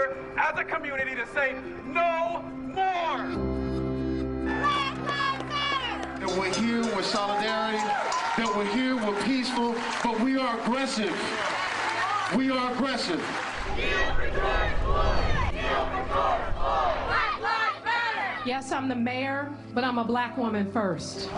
together as a community to say no more. That we're here with solidarity, that we're here, we're peaceful, but we are aggressive. We are aggressive. Yes, I'm the mayor, but I'm a black woman first.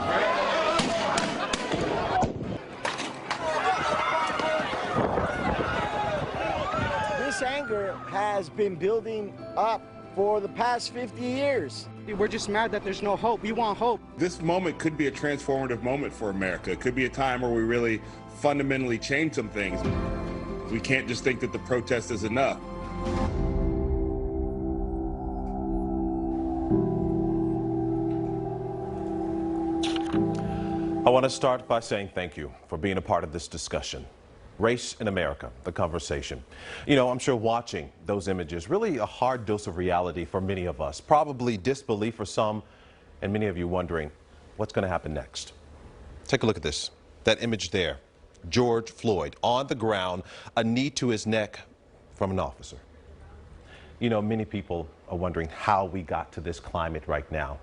This anger has been building up for the past 50 years. We're just mad that there's no hope. We want hope. This moment could be a transformative moment for America. It could be a time where we really fundamentally change some things. We can't just think that the protest is enough. I want to start by saying thank you for being a part of this discussion. Race in America, the conversation. You know, I'm sure watching those images, really a hard dose of reality for many of us, probably disbelief for some, and many of you wondering what's going to happen next. Take a look at this, that image there. George Floyd on the ground, a knee to his neck from an officer. You know, many people are wondering how we got to this climate right now.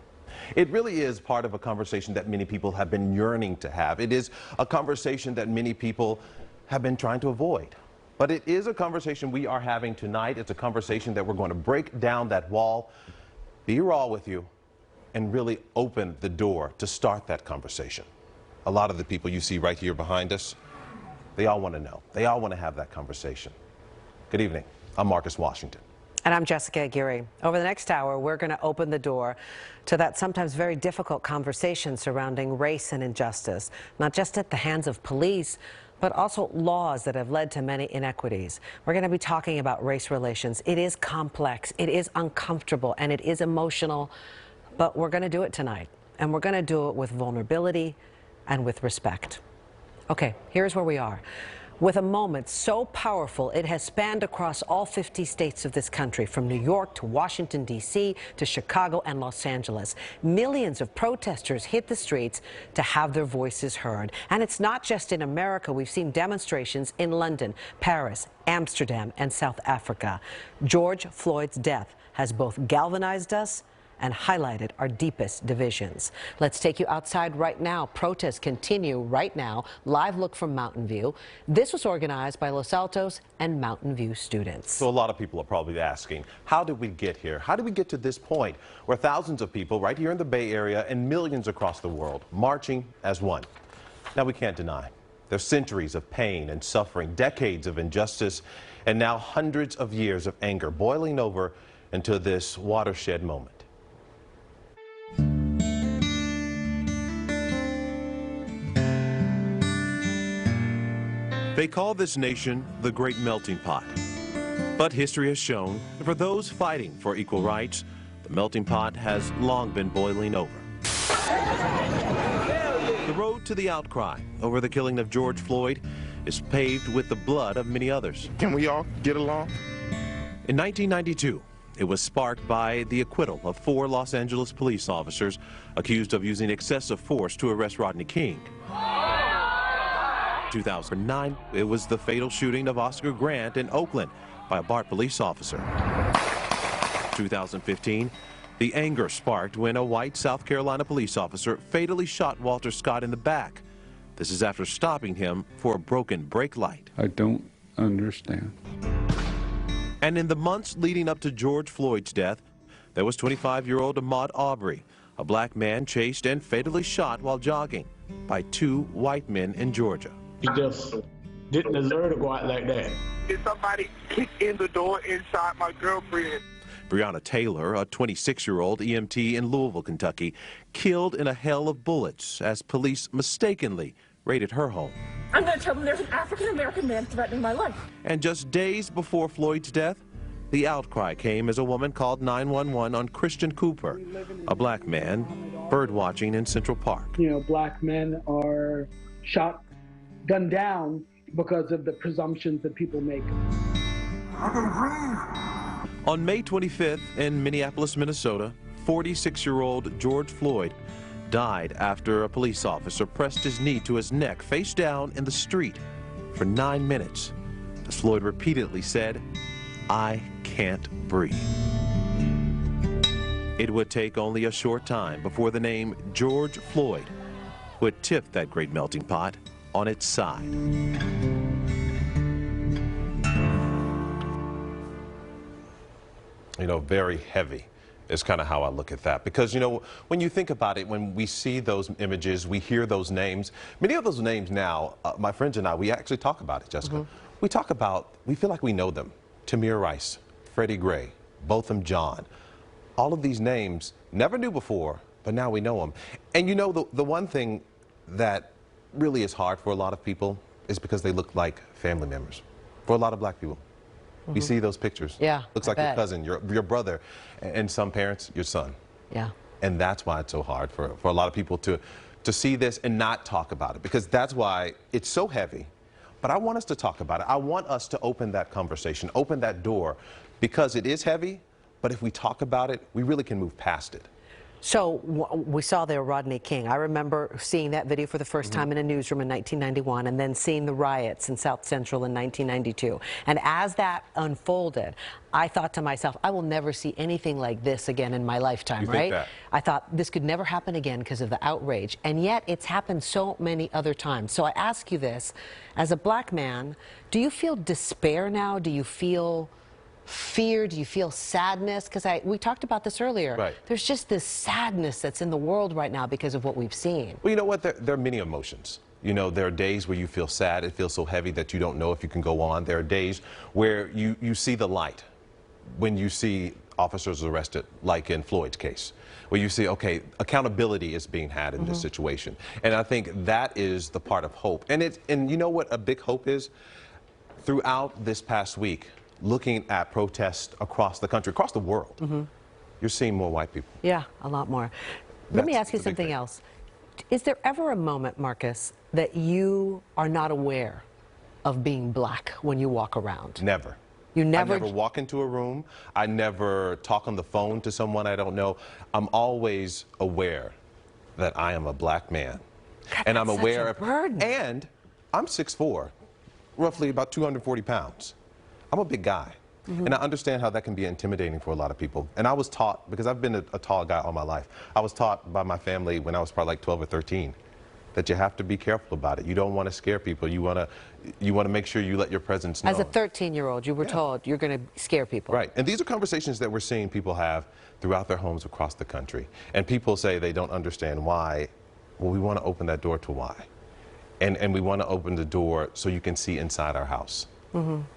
It really is part of a conversation that many people have been yearning to have. It is a conversation that many people have been trying to avoid. But it is a conversation we are having tonight. It's a conversation that we're going to break down that wall, be raw with you, and really open the door to start that conversation. A lot of the people you see right here behind us, they all want to know. They all want to have that conversation. Good evening. I'm Marcus Washington. And I'm Jessica Aguirre. Over the next hour, we're going to open the door to that sometimes very difficult conversation surrounding race and injustice, not just at the hands of police, but also laws that have led to many inequities. We're going to be talking about race relations. It is complex, it is uncomfortable, and it is emotional, but we're going to do it tonight. And we're going to do it with vulnerability and with respect. Okay, here's where we are. With a moment so powerful, it has spanned across all 50 states of this country, from New York to Washington, D.C., to Chicago and Los Angeles. Millions of protesters hit the streets to have their voices heard. And it's not just in America. We've seen demonstrations in London, Paris, Amsterdam, and South Africa. George Floyd's death has both galvanized us and highlighted our deepest divisions. Let's take you outside right now. Protests continue right now. Live look from Mountain View. This was organized by Los Altos and Mountain View students. So a lot of people are probably asking, how did we get here? How did we get to this point where thousands of people right here in the Bay Area and millions across the world marching as one? Now, we can't deny there's centuries of pain and suffering, decades of injustice, and now hundreds of years of anger boiling over into this watershed moment. They call this nation the Great Melting Pot. But history has shown that for those fighting for equal rights, the melting pot has long been boiling over. The road to the outcry over the killing of George Floyd is paved with the blood of many others. Can we all get along? In 1992, it was sparked by the acquittal of 4 Los Angeles police officers accused of using excessive force to arrest Rodney King. 2009, it was the fatal shooting of Oscar Grant in Oakland by a BART police officer. 2015, the anger sparked when a white South Carolina police officer fatally shot Walter Scott in the back. This is after stopping him for a broken brake light. I don't understand. And in the months leading up to George Floyd's death, there was 25-year-old Ahmaud Arbery, a black man chased and fatally shot while jogging by 2 white men in Georgia. He just didn't deserve to go out like that. Did somebody kick in the door inside my girlfriend? Breonna Taylor, a 26-year-old EMT in Louisville, Kentucky, killed in a hail of bullets as police mistakenly raided her home. I'm going to tell them there's an African-American man threatening my life. And just days before Floyd's death, the outcry came as a woman called 911 on Christian Cooper, a black man birdwatching in Central Park. You know, black men are shot, gunned down because of the presumptions that people make. On May 25th in Minneapolis, Minnesota, 46-year-old George Floyd died after a police officer pressed his knee to his neck face down in the street for 9 minutes. As Floyd repeatedly said, I can't breathe. It would take only a short time before the name George Floyd would tip that great melting pot on its side. You know, very heavy is kind of how I look at that. Because, you know, when you think about it, when we see those images, we hear those names, many of those names now, my friends and I, we actually talk about it, Jessica. We talk about, we feel like we know them. Tamir Rice, Freddie Gray, Botham Jean. All of these names, never knew before, but now we know them. And you know, the one thing that really is hard for a lot of people is because they look like family members. For a lot of black people. You see those pictures. Yeah. Looks like your cousin, your brother, and some parents, your son. Yeah. And that's why it's so hard for a lot of people to see this and not talk about it, because that's why it's so heavy. But I want us to talk about it. I want us to open that conversation, open that door, because it is heavy, but if we talk about it, we really can move past it. So we saw there Rodney King. I remember seeing that video for the first time in a newsroom in 1991, and then seeing the riots in South Central in 1992. And as that unfolded, I thought to myself, I will never see anything like this again in my lifetime, You right? think that? I thought this could never happen again because of the outrage. And yet it's happened so many other times. So I ask you this, as a black man, do you feel despair now? Do you feel fear? Do you feel sadness? Because we talked about this earlier. Right. There's just this sadness that's in the world right now because of what we've seen. Well, you know what? There are many emotions. You know, there are days where you feel sad. It feels so heavy that you don't know if you can go on. There are days where you see the light when you see officers arrested, like in Floyd's case, where you see, okay, accountability is being had in this situation. And I think that is the part of hope. And you know what a big hope is? Throughout this past week, looking at protests across the country, across the world, you're seeing more white people. Yeah, a lot more. Let me ask you something else. Is there ever a moment, Marcus, that you are not aware of being black when you walk around? Never. You never? I never walk into a room. I never talk on the phone to someone I don't know. I'm always aware that I am a black man. God, and I'm that's aware such a burden. And I'm 6'4", roughly about 240 pounds. I'm a big guy. And I understand how that can be intimidating for a lot of people. And I was taught, because I've been a tall guy all my life, I was taught by my family when I was probably like 12 or 13 that you have to be careful about it. You don't want to scare people. You want to make sure you let your presence known. As a 13-year-old, you were told you're going to scare people. Right. And these are conversations that we're seeing people have throughout their homes across the country. And people say they don't understand why. Well, we want to open that door to why. And we want to open the door so you can see inside our house.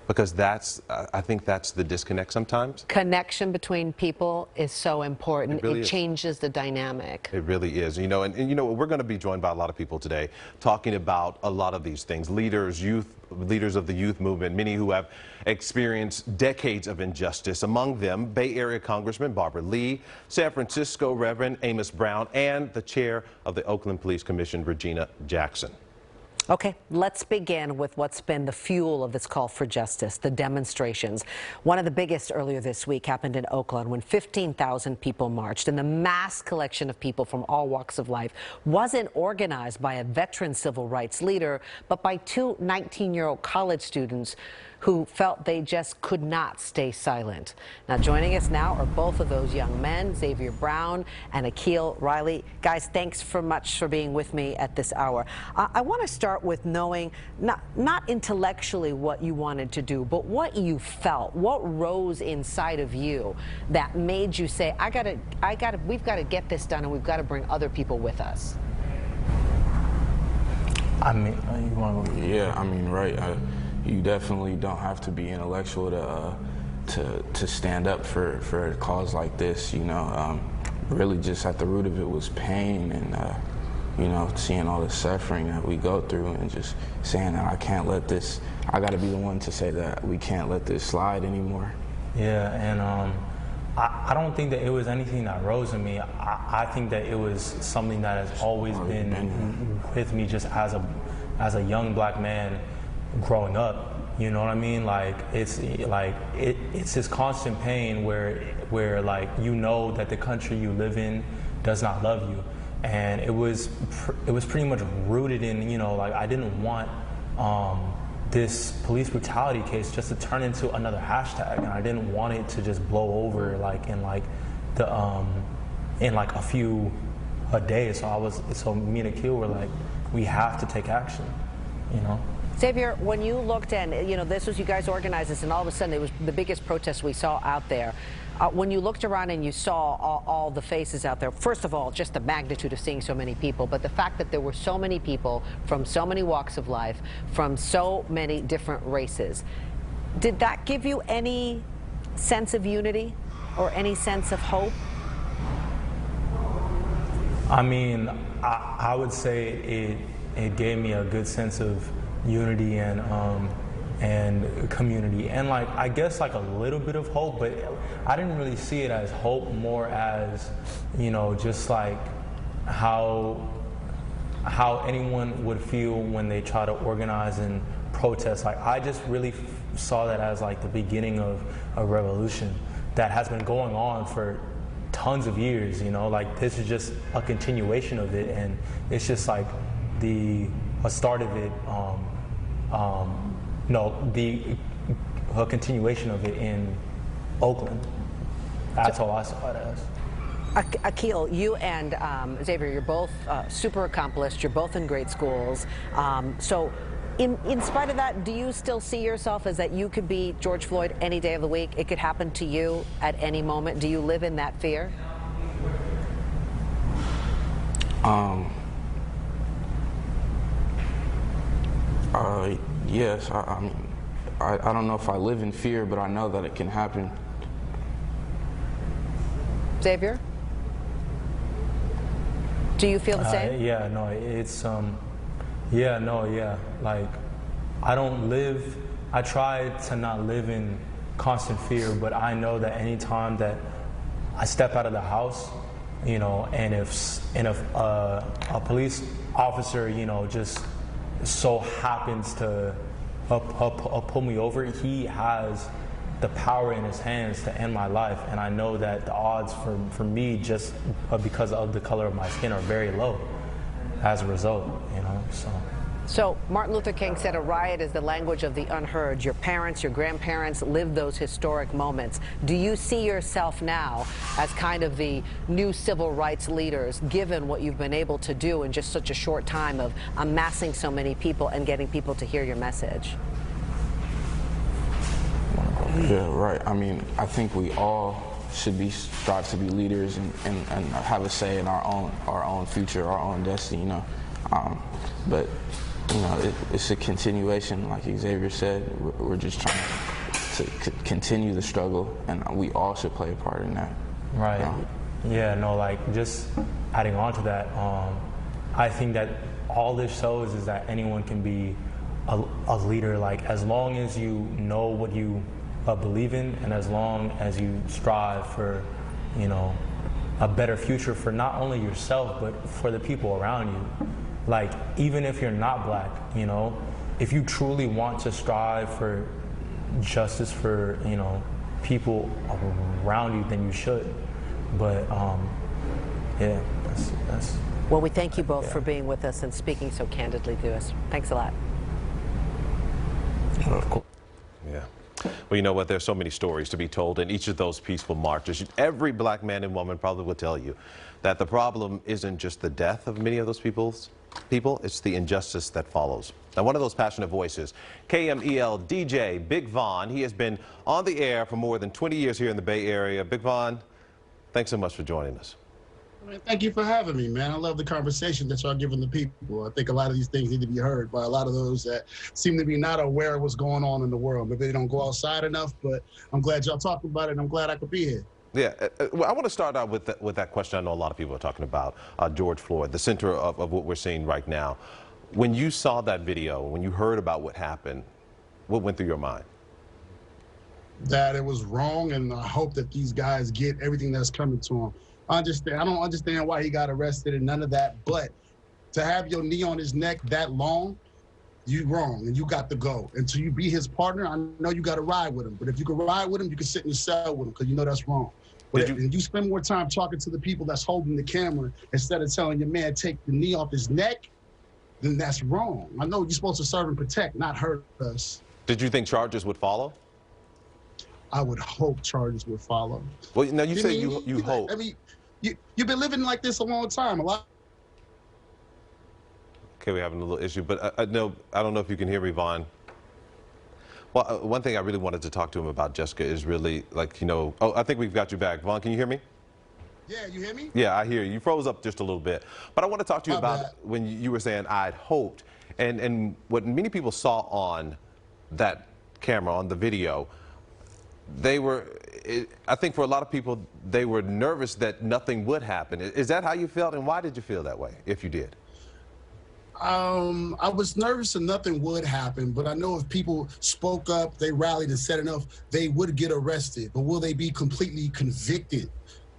Because that's, I think that's the disconnect sometimes. Connection between people is so important. It really it is. changes the dynamic. It really is. You know, and you know, we're going to be joined by a lot of people today talking about a lot of these things. Leaders of the youth movement, many who have experienced decades of injustice. Among them, Bay Area Congressman Barbara Lee, San Francisco Reverend Amos Brown, and the chair of the Oakland Police Commission, Regina Jackson. Okay, let's begin with what's been the fuel of this call for justice, the demonstrations. One of the biggest earlier this week happened in Oakland when 15,000 people marched, and the mass collection of people from all walks of life wasn't organized by a veteran civil rights leader, but by two 19-year-old college students who felt they just could not stay silent. Now, joining us now are both of those young men, Xavier Brown and Akhil Riley. Guys, thanks for much for being with me at this hour. I want to start with knowing, not intellectually what you wanted to do, but what you felt, what rose inside of you that made you say, we've got to get this done, and we've got to bring other people with us. I mean, you want to? Yeah, I mean, right. You definitely don't have to be intellectual to stand up for a cause like this. You know, really, just at the root of it was pain, and you know, seeing all the suffering that we go through, and just saying that I can't let this. I got to be the one to say that we can't let this slide anymore. Yeah, and I don't think that it was anything that rose in me. I think that it was something that has always been with me, just as a young black man growing up. You know what I mean? Like it's this constant pain where like, you know that the country you live in does not love you, and it was pretty much rooted in, you know, like I didn't want this police brutality case just to turn into another hashtag, and I didn't want it to just blow over like in like a few days. So me and Akhil were like, we have to take action, you know. Xavier, when you looked and, you know, this was, you guys organized this, and all of a sudden it was the biggest protest we saw out there. When you looked around and you saw all the faces out there, first of all, just the magnitude of seeing so many people, but the fact that there were so many people from so many walks of life, from so many different races, did that give you any sense of unity or any sense of hope? I mean, I would say it gave me a good sense of unity and community, and like, I guess like a little bit of hope, but I didn't really see it as hope, more as, you know, just like how anyone would feel when they try to organize and protest. Like, I just really saw that as like the beginning of a revolution that has been going on for tons of years, you know. Like, this is just a continuation of it, and it's just like a start of it. A continuation of it in Oakland. That's all I saw it as. Akhil, you and Xavier, you're both super accomplished. You're both in great schools. So in spite of that, do you still see yourself as that you could be George Floyd any day of the week? It could happen to you at any moment. Do you live in that fear? Yes, I don't know if I live in fear, but I know that it can happen. Xavier? Do you feel the same? Yeah, no, it's, like, I try to not live in constant fear, but I know that any time that I step out of the house, you know, and if a police officer, you know, just so happens to pull me over, he has the power in his hands to end my life, and I know that the odds for me, just because of the color of my skin, are very low as a result, you know. So Martin Luther King said a riot is the language of the unheard. Your parents, your grandparents lived those historic moments. Do you see yourself now as kind of the new civil rights leaders, given what you've been able to do in just such a short time of amassing so many people and getting people to hear your message? Yeah, right. I mean, I think we all should strive to be leaders and have a say in our own future, our own destiny, you know. But you know, it's a continuation, like Xavier said. We're just trying to continue the struggle, and we all should play a part in that. Right. You know? Yeah, no, like, just adding on to that, I think that all this shows is that anyone can be a leader, like, as long as you know what you believe in, and as long as you strive for, you know, a better future for not only yourself, but for the people around you. Like, even if you're not black, you know, if you truly want to strive for justice for, you know, people around you, then you should. But, yeah, that's well, we thank you both for being with us and speaking so candidly to us. Thanks a lot. Yeah. Well, you know what? There's so many stories to be told in each of those peaceful marches. Every black man and woman probably will tell you that the problem isn't just the death of many of those people, it's the injustice that follows. Now, one of those passionate voices, KMEL DJ Big Von, he has been on the air for more than 20 years here in the Bay Area. Big Von, thanks so much for joining us. Man, thank you for having me, man. I love the conversation that y'all giving the people. I think a lot of these things need to be heard by a lot of those that seem to be not aware of what's going on in the world. Maybe they don't go outside enough, but I'm glad y'all talking about it, and I'm glad I could be here. Yeah, well, I want to start out with that question. I know a lot of people are talking about George Floyd, the center of what we're seeing right now. When you saw that video, when you heard about what happened, what went through your mind? That it was wrong, and I hope that these guys get everything that's coming to them. I don't understand why he got arrested and none of that, but to have your knee on his neck that long, you wrong, and you got to go. Until you be his partner, I know you got to ride with him, but if you can ride with him, you can sit in the cell with him, because you know that's wrong. But if you spend more time talking to the people that's holding the camera instead of telling your man take the knee off his neck, then that's wrong. I know you're supposed to serve and protect, not hurt us. Did you think charges would follow? I would hope charges would follow. Well, now you say you hope. I mean, you've been living like this a long time. Okay, we're having a little issue, but no, I don't know if you can hear me, Vaughn. Well, one thing I really wanted to talk to him about, Jessica, is really like, oh, I think we've got you back. Vaughn, can you hear me? Yeah, you hear me? Yeah, I hear you. You froze up just a little bit. But I want to talk to you about when you were saying I'd hoped, and what many people saw on that camera, on the video, I think for a lot of people, they were nervous that nothing would happen. Is that how you felt, and why did you feel that way, if you did? I was nervous that nothing would happen, but I know if people spoke up, they rallied and said enough, they would get arrested. But will they be completely convicted?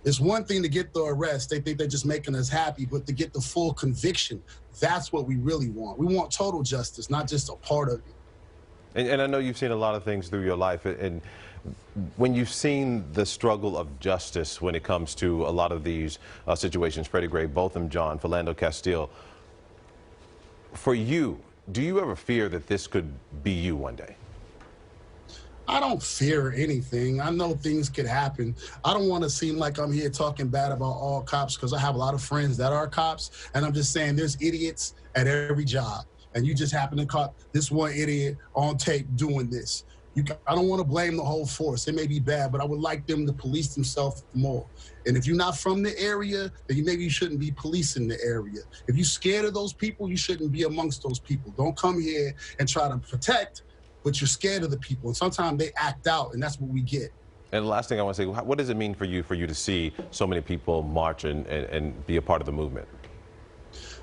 It's one thing to get the arrest. They think they're just making us happy, but to get the full conviction, that's what we really want. We want total justice, not just a part of it. And I know you've seen a lot of things through your life, and when you've seen the struggle of justice when it comes to a lot of these situations, Freddie Gray, Botham Jean, Philando Castile, for you, do you ever fear that this could be you one day? I don't fear anything. I know things could happen. I don't want to seem like I'm here talking bad about all cops, because I have a lot of friends that are cops, and I'm just saying there's idiots at every job, and you just happen to caught this one idiot on tape doing this. I don't want to blame the whole force. It may be bad, but I would like them to police themselves more. And if you're not from the area, then maybe you shouldn't be policing the area. If you're scared of those people, you shouldn't be amongst those people. Don't come here and try to protect, but you're scared of the people. And sometimes they act out, and that's what we get. And the last thing I want to say, what does it mean for you to see so many people march and be a part of the movement?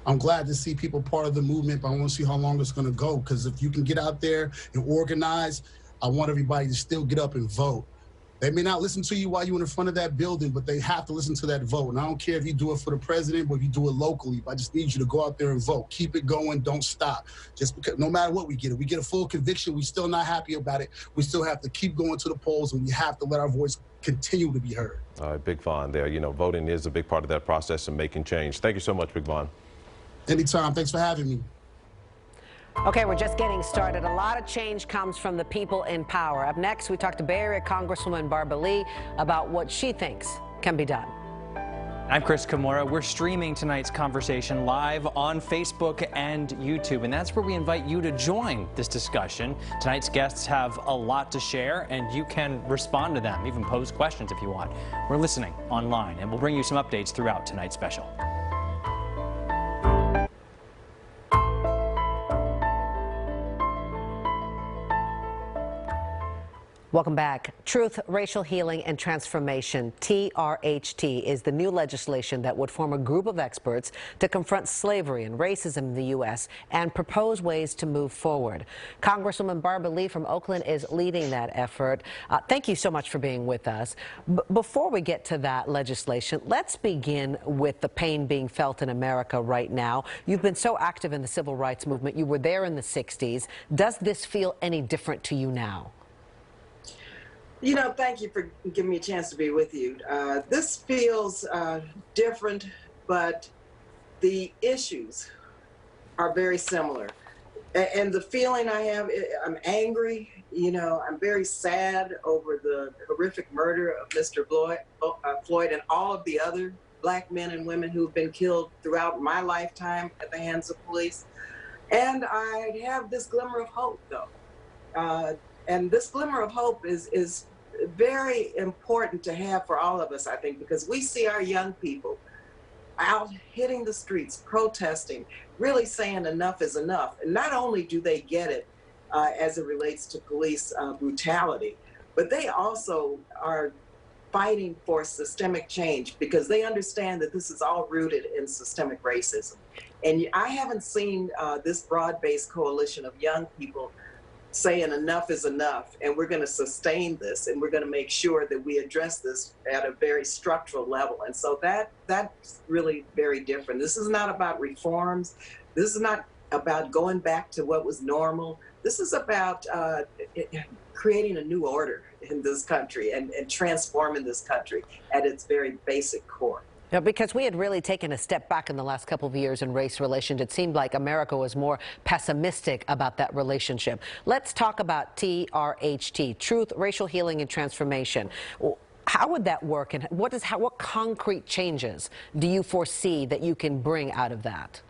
I'm glad to see people part of the movement, but I want to see how long it's going to go, because if you can get out there and organize, I want everybody to still get up and vote. They may not listen to you while you're in front of that building, but they have to listen to that vote. And I don't care if you do it for the president, but if you do it locally, but I just need you to go out there and vote. Keep it going, don't stop. Just because, no matter what we get, if we get a full conviction, we're still not happy about it. We still have to keep going to the polls, and we have to let our voice continue to be heard. All right, Big Vaughn there. Voting is a big part of that process and making change. Thank you so much, Big Vaughn. Anytime. Thanks for having me. Okay, we're just getting started. A lot of change comes from the people in power. Up next, we talk to Bay Area Congresswoman Barbara Lee about what she thinks can be done. I'm Chris Kimura. We're streaming tonight's conversation live on Facebook and YouTube, and that's where we invite you to join this discussion. Tonight's guests have a lot to share, and you can respond to them, even pose questions if you want. We're listening online, and we'll bring you some updates throughout tonight's special. Welcome back. Truth, Racial Healing and Transformation, TRHT, is the new legislation that would form a group of experts to confront slavery and racism in the U.S. and propose ways to move forward. Congresswoman Barbara Lee from Oakland is leading that effort. Thank you so much for being with us. Before we get to that legislation, let's begin with the pain being felt in America right now. You've been so active in the civil rights movement. You were there in the 60s. Does this feel any different to you now? Thank you for giving me a chance to be with you. This feels different, but the issues are very similar. And the feeling I have, I'm angry. I'm very sad over the horrific murder of Mr. Floyd and all of the other Black men and women who've been killed throughout my lifetime at the hands of police. And I have this glimmer of hope, though. And this glimmer of hope is very important to have for all of us, I think, because we see our young people out hitting the streets, protesting, really saying enough is enough. And not only do they get it as it relates to police brutality, but they also are fighting for systemic change because they understand that this is all rooted in systemic racism. And I haven't seen this broad-based coalition of young people saying enough is enough, and we're going to sustain this, and we're going to make sure that we address this at a very structural level. And so that's really very different. This is not about reforms. This is not about going back to what was normal. This is about creating a new order in this country and transforming this country at its very basic core. Yeah, because we had really taken a step back in the last couple of years in race relations. It seemed like America was more pessimistic about that relationship. Let's talk about TRHT, Truth, Racial Healing, and Transformation. How would that work, and what concrete changes do you foresee that you can bring out of that?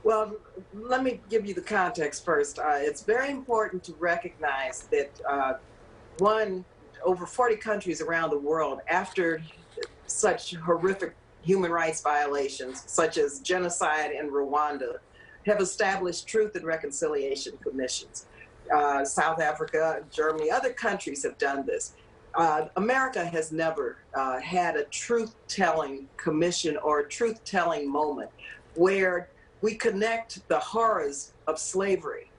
Well, let me give you the context first. It's very important to recognize that, over 40 countries around the world, after such horrific human rights violations, such as genocide in Rwanda, have established truth and reconciliation commissions. South Africa, Germany, other countries have done this. America has never had a truth-telling commission or a truth-telling moment where we connect the horrors of slavery,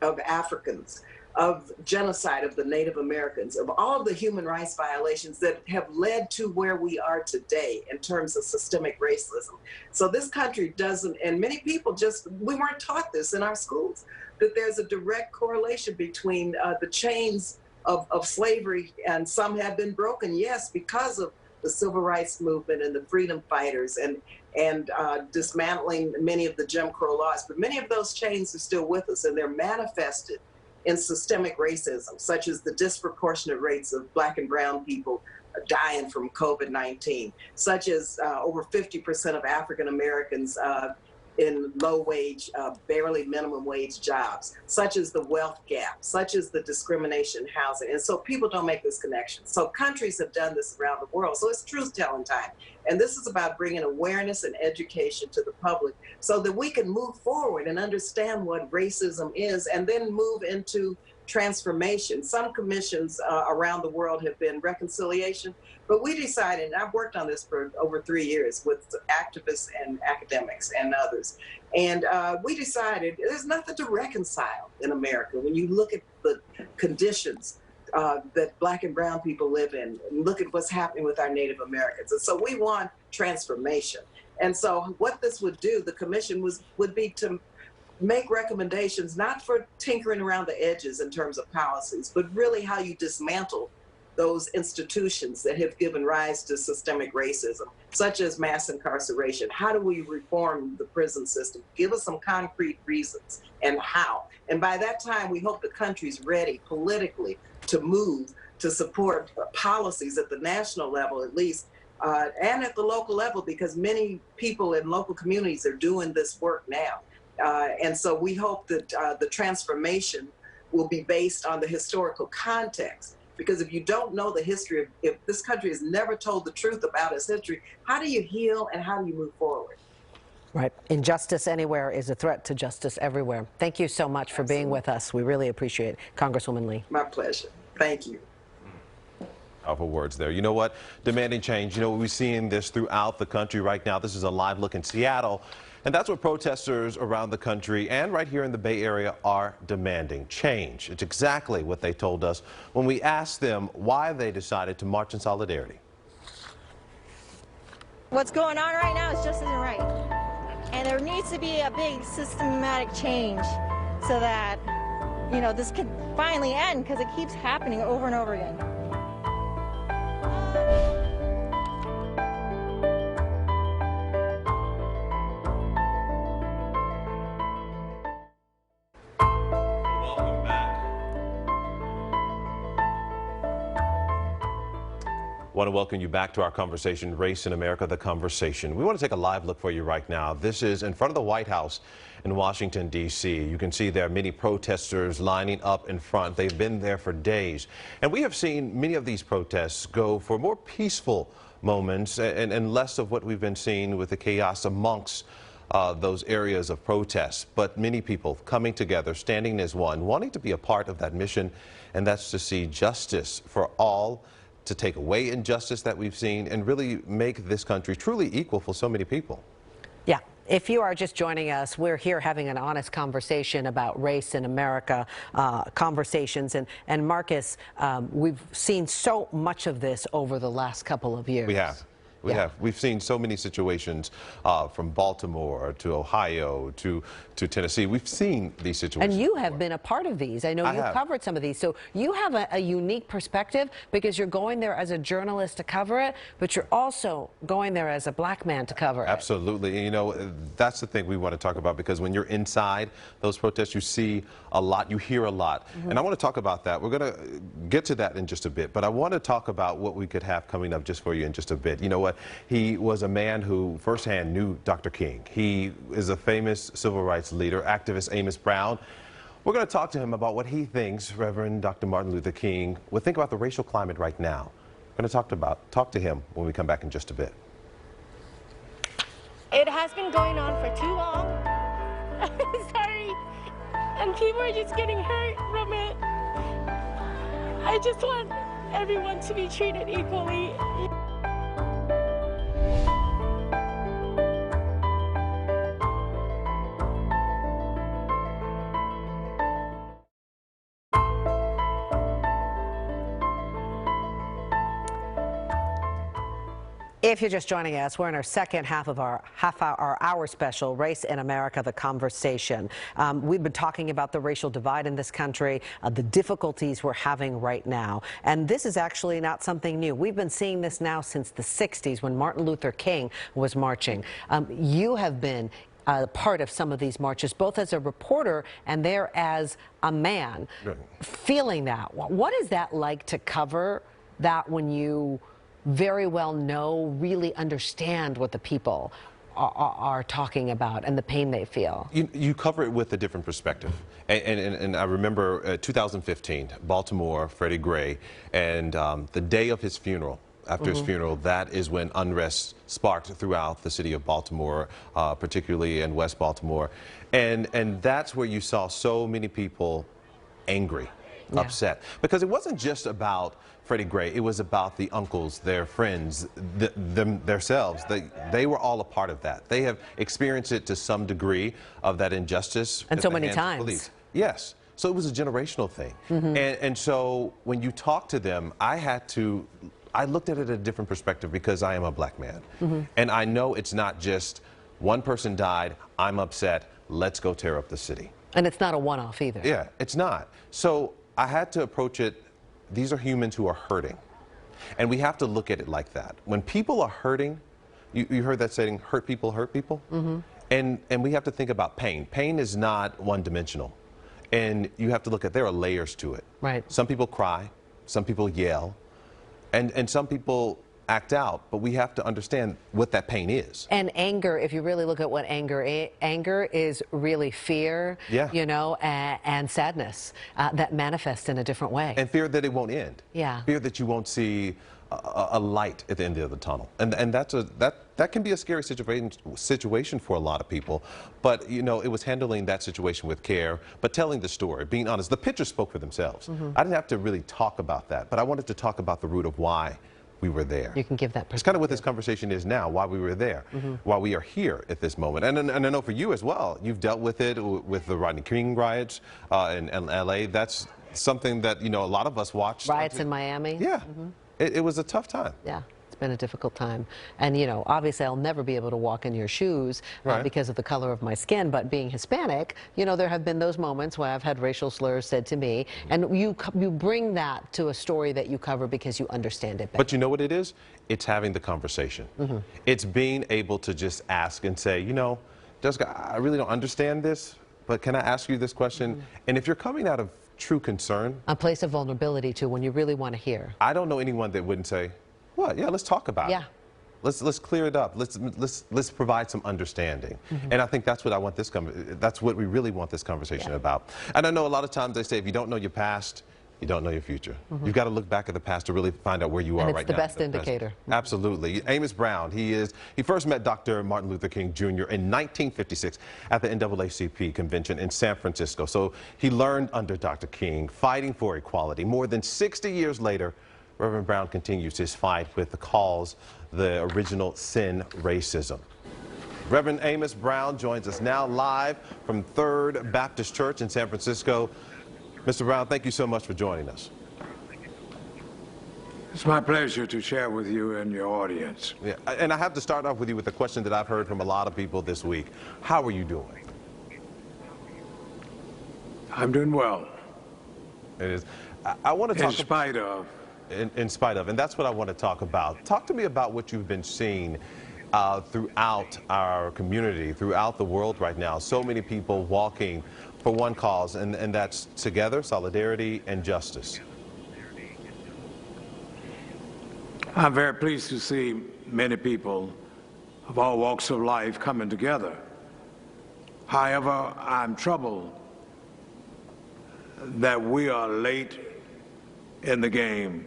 of Africans, of genocide of the Native Americans, of all of the human rights violations that have led to where we are today in terms of systemic racism. So this country doesn't, and many people we weren't taught this in our schools, that there's a direct correlation between the chains of slavery, and some have been broken, yes, because of the civil rights movement and the freedom fighters and dismantling many of the Jim Crow laws. But many of those chains are still with us, and they're manifested in systemic racism, such as the disproportionate rates of Black and brown people dying from COVID-19, such as over 50% of African Americans in low-wage, barely minimum wage jobs, such as the wealth gap, such as the discrimination housing. And so people don't make this connection. So countries have done this around the world. So it's truth-telling time. And this is about bringing awareness and education to the public so that we can move forward and understand what racism is and then move into transformation. Some commissions around the world have been reconciliation, but we decided, and I've worked on this for over 3 years with activists and academics and others, and we decided there's nothing to reconcile in America when you look at the conditions that Black and brown people live in, and look at what's happening with our Native Americans. And so we want transformation. And so what this would do, the commission would be to make recommendations, not for tinkering around the edges in terms of policies, but really how you dismantle those institutions that have given rise to systemic racism, such as mass incarceration. How do we reform the prison system? Give us some concrete reasons and how. And by that time, we hope the country's ready politically to move to support policies at the national level, at least, and at the local level, because many people in local communities are doing this work now. And so we hope that the transformation will be based on the historical context. Because if you don't know the history, if this country has never told the truth about its history, how do you heal and how do you move forward? Right. Injustice anywhere is a threat to justice everywhere. Thank you so much for being with us. We really appreciate it, Congresswoman Lee. My pleasure. Thank you. Powerful words there. You know what? Demanding change. You know, we're seeing this throughout the country right now. This is a live look in Seattle. And that's what protesters around the country and right here in the Bay Area are demanding: change. It's exactly what they told us when we asked them why they decided to march in solidarity. What's going on right now is just isn't right. And there needs to be a big systematic change so that, you know, this could finally end, because it keeps happening over and over again. I want to welcome you back to our conversation, Race in America, the Conversation. We want to take a live look for you right now. This is in front of the White House in Washington, D.C. You can see there are many protesters lining up in front. They've been there for days. And we have seen many of these protests go for more peaceful moments and less of what we've been seeing with the chaos amongst those areas of protest. But many people coming together, standing as one, wanting to be a part of that mission, and that's to see justice for all, to take away injustice that we've seen and really make this country truly equal for so many people. Yeah. If you are just joining us, we're here having an honest conversation about race in America, conversations. And Marcus, we've seen so much of this over the last couple of years. We have. We've seen so many situations from Baltimore to Ohio to Tennessee. We've seen these situations. And you have been a part of these. I know you've covered some of these. So you have a unique perspective because you're going there as a journalist to cover it, but you're also going there as a black man to cover it. Absolutely. And, you know, that's the thing we want to talk about, because when you're inside those protests, you see a lot, you hear a lot. And I want to talk about that. We're going to get to that in just a bit, but I want to talk about what we could have coming up just for you in just a bit. You know what? He was a man who firsthand knew Dr. King. He is a famous civil rights leader, activist Amos Brown. We're going to talk to him about what he thinks Reverend Dr. Martin Luther King would think about the racial climate right now. We're going to talk to him when we come back in just a bit. It has been going on for too long. Sorry. And people are just getting hurt from it. I just want everyone to be treated equally. If you're just joining us, we're in our second half of our hour special, Race in America, the Conversation. We've been talking about the racial divide in this country, the difficulties we're having right now. And this is actually not something new. We've been seeing this now since the 60s when Martin Luther King was marching. You have been part of some of these marches, both as a reporter and there as a man, feeling that. What is that like to cover that when you very well really understand what the people are talking about and the pain they feel? You cover it with a different perspective. And I remember 2015, Baltimore, Freddie Gray, and the day of his funeral. After his funeral, that is when unrest sparked throughout the city of Baltimore, particularly in West Baltimore. And that's where you saw so many people angry, upset. Because it wasn't just about Freddie Gray, it was about the uncles, their friends, themselves. They were all a part of that. They have experienced it to some degree of that injustice. And so many times. Yes. So it was a generational thing. And so when you talk to them, I looked at it at a different perspective because I am a black man. And I know it's not just one person died, I'm upset, let's go tear up the city. And it's not a one-off either. Yeah, it's not. So I had to approach it, these are humans who are hurting. And we have to look at it like that. When people are hurting, you heard that saying, hurt people hurt people? And we have to think about pain. Pain is not one-dimensional. And you have to look at, there are layers to it. Right. Some people cry, some people yell, and some people act out, but we have to understand what that pain is. And anger, if you really look at what anger is really fear, you know, and sadness that manifest in a different way. And fear that it won't end. Yeah. Fear that you won't see a light at the end of the tunnel. And that can be a scary situation for a lot of people. But, you know, it was handling that situation with care, but telling the story, being honest. The pictures spoke for themselves. I didn't have to really talk about that, but I wanted to talk about the root of why we were there. You can give that perspective. It's kind of what this conversation is now, why we were there, why we are here at this moment. And I know for you as well, you've dealt with it with the Rodney King riots in LA. That's something that, you know, a lot of us watched. Riots in Miami. Yeah. It was a tough time. Yeah. It's been a difficult time. And, you know, obviously I'll never be able to walk in your shoes because of the color of my skin, but being Hispanic, you know, there have been those moments where I've had racial slurs said to me, and you bring that to a story that you cover because you understand it better. But you know what it is? It's having the conversation. It's being able to just ask and say, you know, Jessica, I really don't understand this, but can I ask you this question? And if you're coming out of true concern, a place of vulnerability too, when you really want to hear. I don't know anyone that wouldn't say, what? Yeah, let's talk about it. Let's clear it up. Let's provide some understanding. And I think that's what I want that's what we really want this conversation about. And I know a lot of times they say if you don't know your past, you don't know your future. You've got to look back at the past to really find out where you are right now. It's the best indicator. Absolutely. Amos Brown, he first met Dr. Martin Luther King Jr. in 1956 at the NAACP convention in San Francisco. So he learned under Dr. King, fighting for equality. More than 60 years later, Reverend Brown continues his fight with the original sin, racism. Reverend Amos Brown joins us now live from Third Baptist Church in San Francisco. Mr. Brown, thank you so much for joining us. It's my pleasure to share with you and your audience. Yeah, and I have to start off with you with a question that I've heard from a lot of people this week. How are you doing? I'm doing well. It is. I want to talk. In spite of. In spite of, and that's what I want to talk about. Talk to me about what you've been seeing throughout our community, throughout the world right now. So many people walking for one cause, and that's together, solidarity, and justice. I'm very pleased to see many people of all walks of life coming together. However, I'm troubled that we are late in the game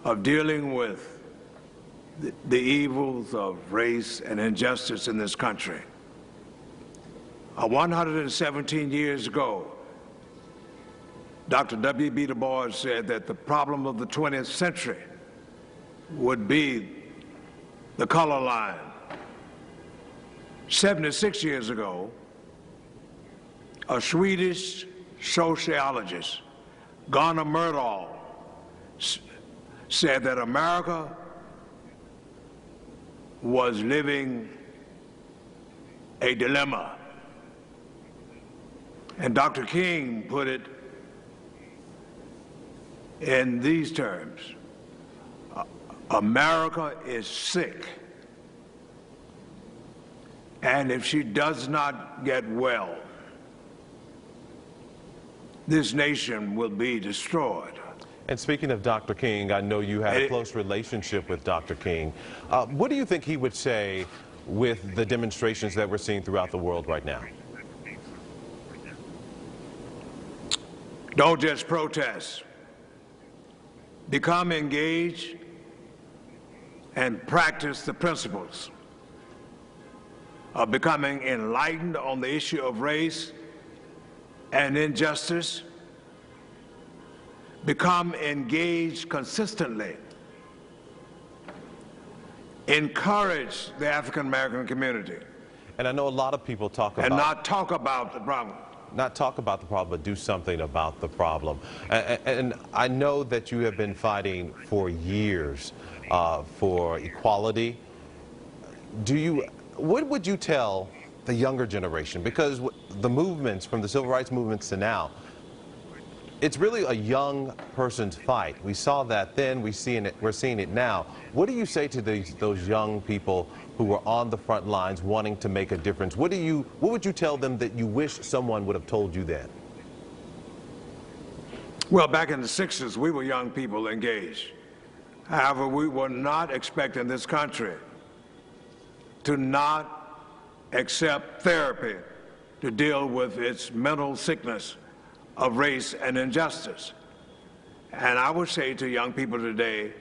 of dealing with the evils of race and injustice in this country. 117 years ago, Dr. W.B. Du Bois said that the problem of the 20th century would be the color line. 76 years ago, a Swedish sociologist, Gunnar Myrdal, said that America was living a dilemma. And Dr. King put it in these terms: America is sick, and if she does not get well, this nation will be destroyed. And speaking of Dr. King, I know you had a close relationship with Dr. King. What do you think he would say with the demonstrations that we're seeing throughout the world right now? Don't just protest. Become engaged and practice the principles of becoming enlightened on the issue of race and injustice. Become engaged consistently. Encourage the African American community. And I know a lot of people talk about... And not talk about the problem. Not talk about the problem, but do something about the problem. And I know that you have been fighting for years for equality. What would you tell the younger generation? Because the movements, from the civil rights movements to now, it's really a young person's fight. We saw that then, we're seeing it now. What do you say to those young people who are on the front lines wanting to make a difference? What would you tell them that you wish someone would have told you then? Well, back in the 60s, we were young people engaged. However, we were not expecting this country to not accept therapy to deal with its mental sickness of race and injustice. And I would say to young people today,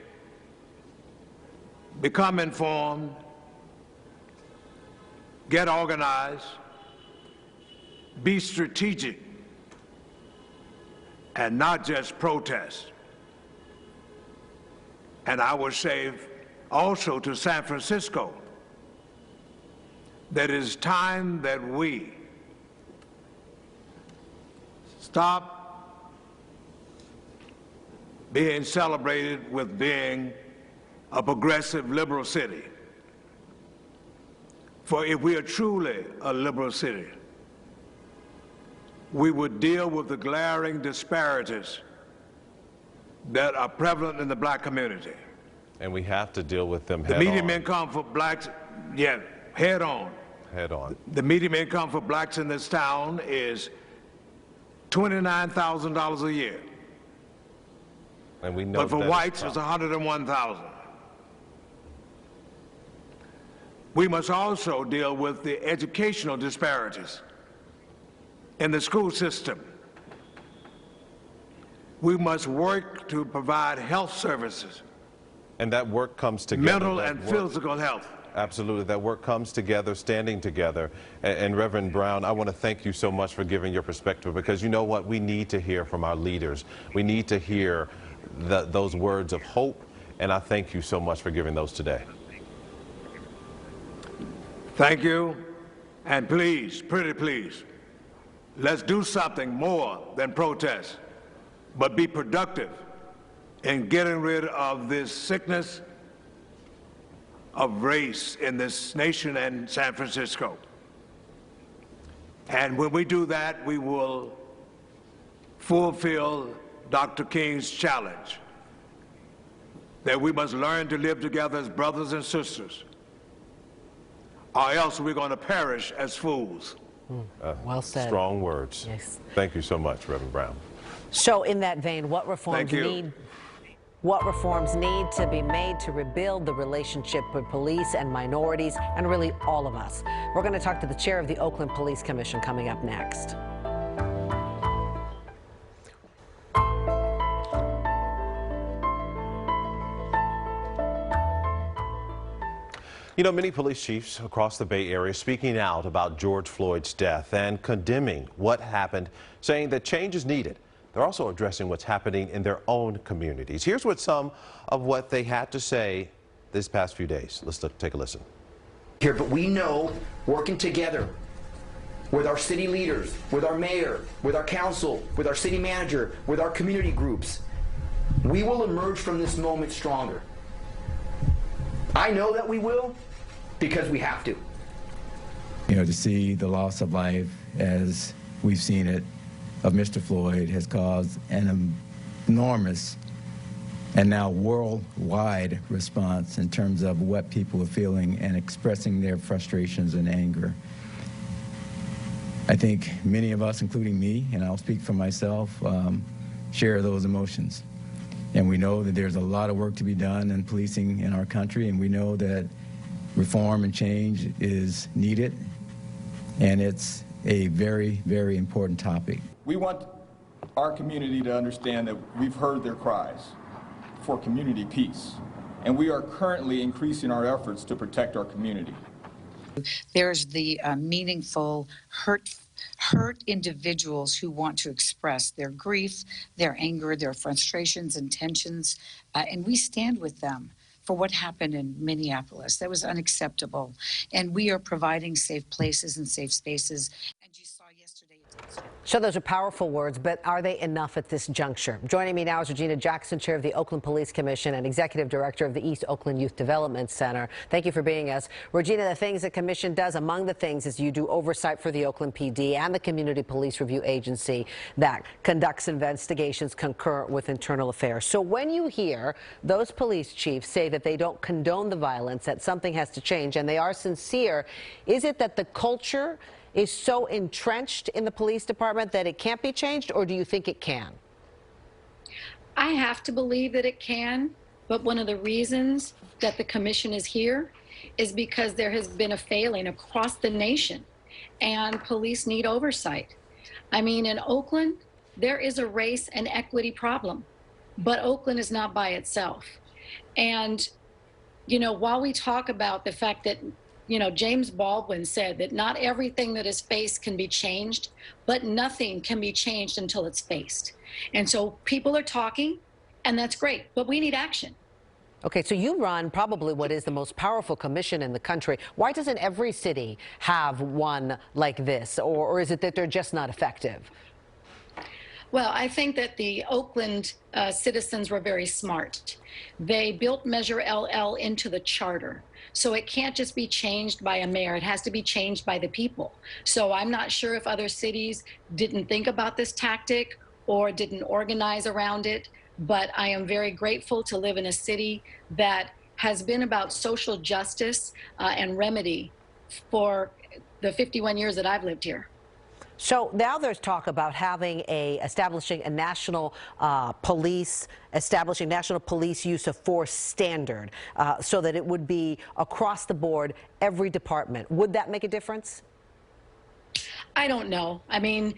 become informed, get organized, be strategic, and not just protest. And I would say also to San Francisco that it is time that we stop being celebrated with being a progressive liberal city. For if we are truly a liberal city, we would deal with the glaring disparities that are prevalent in the black community. And we have to deal with them head on. The median income for blacks, head on. Head on. The median income for blacks in this town is $29,000 a year. And we know but for whites, it's $101,000. We must also deal with the educational disparities in the school system. We must work to provide health services. And that work comes together. Mental and physical health. Absolutely. That work comes together, standing together. And Reverend Brown, I want to thank you so much for giving your perspective, because you know what? We need to hear from our leaders. We need to hear those words of hope, and I thank you so much for giving those today. Thank you. And please, pretty please, let's do something more than protest, but be productive in getting rid of this sickness of race in this nation and San Francisco. And when we do that, we will fulfill Dr. King's challenge that we must learn to live together as brothers and sisters, or else we're going to perish as fools. Well said. Strong words. Yes. Thank you so much, Reverend Brown. So in that vein, what reforms need to be made to rebuild the relationship with police and minorities, and really all of us? We're going to talk to the chair of the Oakland Police Commission coming up next. You know, many police chiefs across the Bay Area speaking out about George Floyd's death and condemning what happened, saying that change is needed. They're also addressing what's happening in their own communities. Here's some of what they had to say this past few days. Let's take a listen. Here, but we know working together with our city leaders, with our mayor, with our council, with our city manager, with our community groups, we will emerge from this moment stronger. I know that we will, because we have to. You know, to see the loss of life as we've seen it of Mr. Floyd has caused an enormous and now worldwide response in terms of what people are feeling and expressing their frustrations and anger. I think many of us, including me, and I'll speak for myself, share those emotions. And we know that there's a lot of work to be done in policing in our country, and we know that reform and change is needed, and it's a very, very important topic. We want our community to understand that we've heard their cries for community peace, and we are currently increasing our efforts to protect our community. There's the meaningful hurt individuals who want to express their grief, their anger, their frustrations and tensions, and we stand with them for what happened in Minneapolis. That was unacceptable, and we are providing safe places and safe spaces. And you saw yesterday. So those are powerful words, but are they enough at this juncture? Joining me now is Regina Jackson, chair of the Oakland Police Commission and executive director of the East Oakland Youth Development Center. Thank you for being us. Regina, the things the commission does, among the things is you do oversight for the Oakland PD and the Community Police Review Agency that conducts investigations concurrent with internal affairs. So when you hear those police chiefs say that they don't condone the violence, that something has to change, and they are sincere, is it that the culture is so entrenched in the police department that it can't be changed, or do you think it can? I have to believe that it can, but one of the reasons that the commission is here is because there has been a failing across the nation, and police need oversight. I mean, in Oakland, there is a race and equity problem, but Oakland is not by itself. And, you know, while we talk about the fact that James Baldwin said that not everything that is faced can be changed, but nothing can be changed until it's faced. And so people are talking, and that's great, but we need action. Okay, so you run probably what is the most powerful commission in the country. Why doesn't every city have one like this, or is it that they're just not effective? Well, I think that the Oakland citizens were very smart. They built Measure LL into the charter. So it can't just be changed by a mayor. It has to be changed by the people. So I'm not sure if other cities didn't think about this tactic or didn't organize around it, but I am very grateful to live in a city that has been about social justice and remedy for the 51 years that I've lived here. So now there's talk about establishing national police use of force standard, so that it would be across the board, every department. Would that make a difference? I don't know. I mean,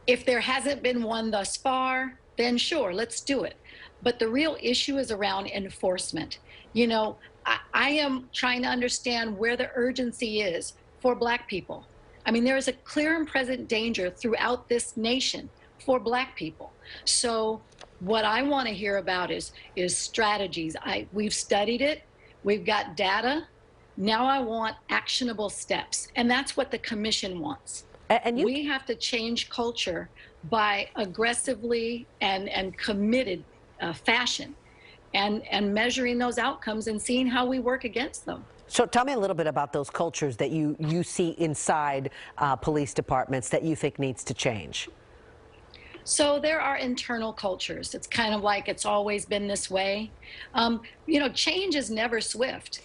if there hasn't been one thus far, then sure, let's do it. But the real issue is around enforcement. You know, I am trying to understand where the urgency is for Black people. I mean, there is a clear and present danger throughout this nation for Black people. So what I want to hear about is strategies. We've studied it. We've got data. Now I want actionable steps. And that's what the commission wants. We have to change culture by aggressively and committed fashion. and measuring those outcomes and seeing how we work against them. So tell me a little bit about those cultures that you see inside police departments that you think needs to change. So there are internal cultures. It's kind of like it's always been this way. You know, change is never swift,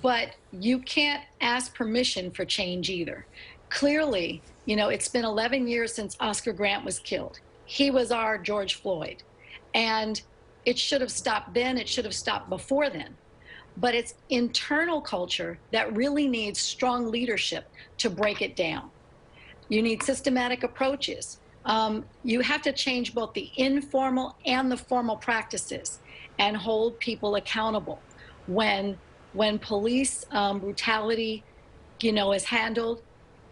but you can't ask permission for change either. Clearly, you know, it's been 11 years since Oscar Grant was killed. He was our George Floyd. And it should have stopped then. It should have stopped before then. But it's internal culture that really needs strong leadership to break it down. You need systematic approaches. You have to change both the informal and the formal practices and hold people accountable. When police brutality, you know, is handled,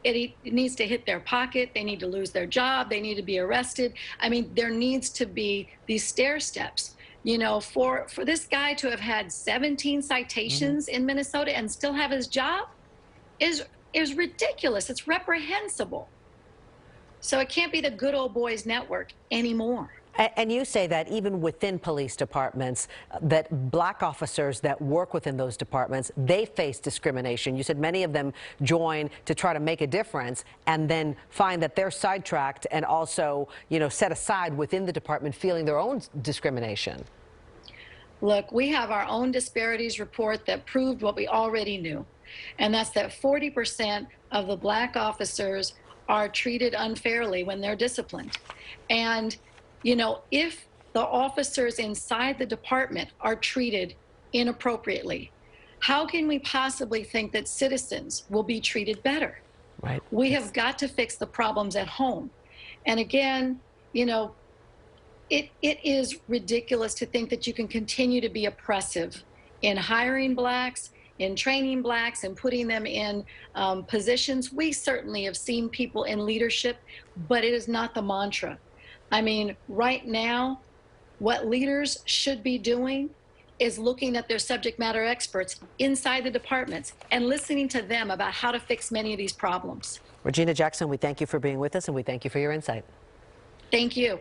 it needs to hit their pocket. They need to lose their job. They need to be arrested. I mean, there needs to be these stair steps. You know, for this guy to have had 17 citations in Minnesota and still have his job is ridiculous. It's reprehensible. So it can't be the good old boys network anymore. And you say that even within police departments, that black officers that work within those departments, they face discrimination. You said many of them join to try to make a difference and then find that they're sidetracked and also, you know, set aside within the department feeling their own discrimination. Look, we have our own disparities report that proved what we already knew, and that's that 40% of the black officers are treated unfairly when they're disciplined. And, you know, if the officers inside the department are treated inappropriately, how can we possibly think that citizens will be treated better? Right. We have got to fix the problems at home. And again, you know, it is ridiculous to think that you can continue to be oppressive in hiring blacks, in training blacks and putting them in positions. We certainly have seen people in leadership, but it is not the mantra. I mean, right now, what leaders should be doing is looking at their subject matter experts inside the departments and listening to them about how to fix many of these problems. Regina Jackson, we thank you for being with us and we thank you for your insight. Thank you.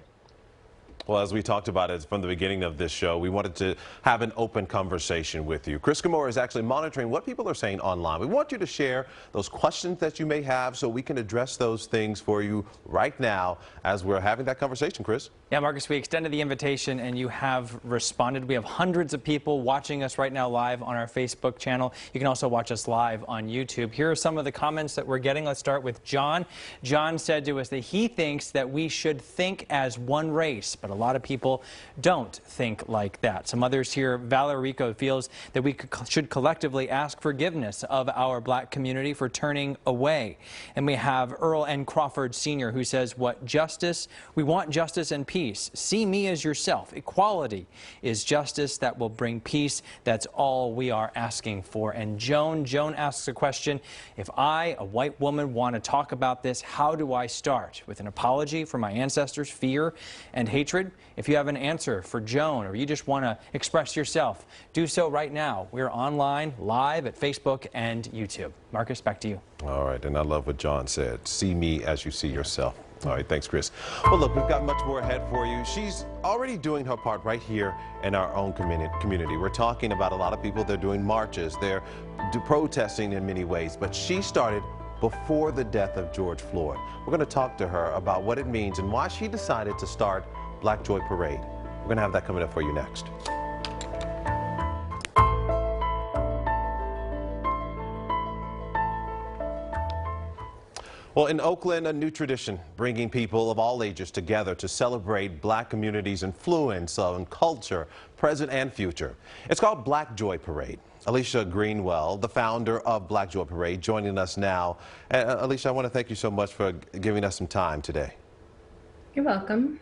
Well, as we talked about it from the beginning of this show, we wanted to have an open conversation with you. Chris Kimura is actually monitoring what people are saying online. We want you to share those questions that you may have so we can address those things for you right now as we're having that conversation, Chris. Yeah, Marcus, we extended the invitation and you have responded. We have hundreds of people watching us right now live on our Facebook channel. You can also watch us live on YouTube. Here are some of the comments that we're getting. Let's start with John. John said to us that he thinks that we should think as one race, but a lot of people don't think like that. Some others here, Valerico feels that we should collectively ask forgiveness of our black community for turning away. And we have Earl N. Crawford Sr. who says, we want justice and peace. See me as yourself. Equality is justice that will bring peace. That's all we are asking for. And Joan asks a question. If I, a white woman, want to talk about this, how do I start? With an apology for my ancestors' fear and hatred? If you have an answer for Joan or you just want to express yourself, do so right now. We're online, live at Facebook and YouTube. Marcus, back to you. All right, and I love what John said. See me as you see yourself. All right, thanks, Chris. Well, look, we've got much more ahead for you. She's already doing her part right here in our own community. We're talking about a lot of people. They're doing marches. They're protesting in many ways. But she started before the death of George Floyd. We're going to talk to her about what it means and why she decided to start Black Joy Parade. We're going to have that coming up for you next. Well, in Oakland, a new tradition, bringing people of all ages together to celebrate black communities' influence on culture, present and future. It's called Black Joy Parade. Alicia Greenwell, the founder of Black Joy Parade, joining us now. Alicia, I want to thank you so much for giving us some time today. You're welcome.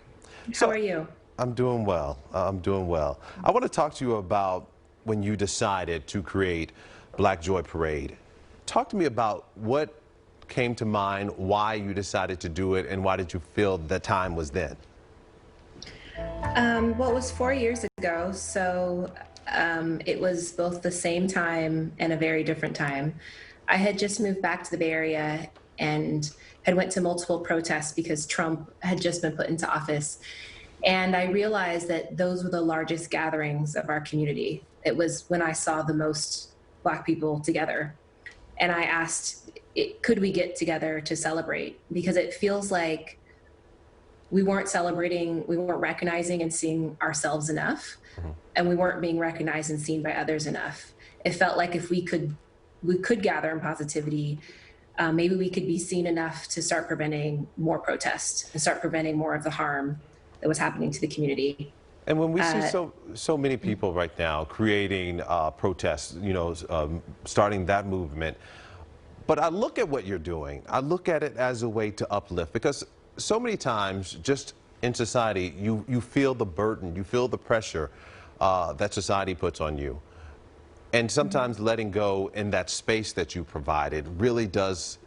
How are you? I'm doing well. I'm doing well. I want to talk to you about when you decided to create Black Joy Parade. Talk to me about what came to mind, why you decided to do it, and why did you feel the time was then? Well, it was 4 years ago, so it was both the same time and a very different time. I had just moved back to the Bay Area and had went to multiple protests because Trump had just been put into office. And I realized that those were the largest gatherings of our community. It was when I saw the most Black people together. And I asked, could we get together to celebrate? Because it feels like we weren't celebrating, we weren't recognizing and seeing ourselves enough, and we weren't being recognized and seen by others enough. It felt like if we could gather in positivity, maybe we could be seen enough to start preventing more protests and start preventing more of the harm that was happening to the community. And when we see so many people right now creating protests, starting that movement, but I look at what you're doing. I look at it as a way to uplift, because so many times just in society, you feel the burden, you feel the pressure that society puts on you. And sometimes letting go in that space that you provided really does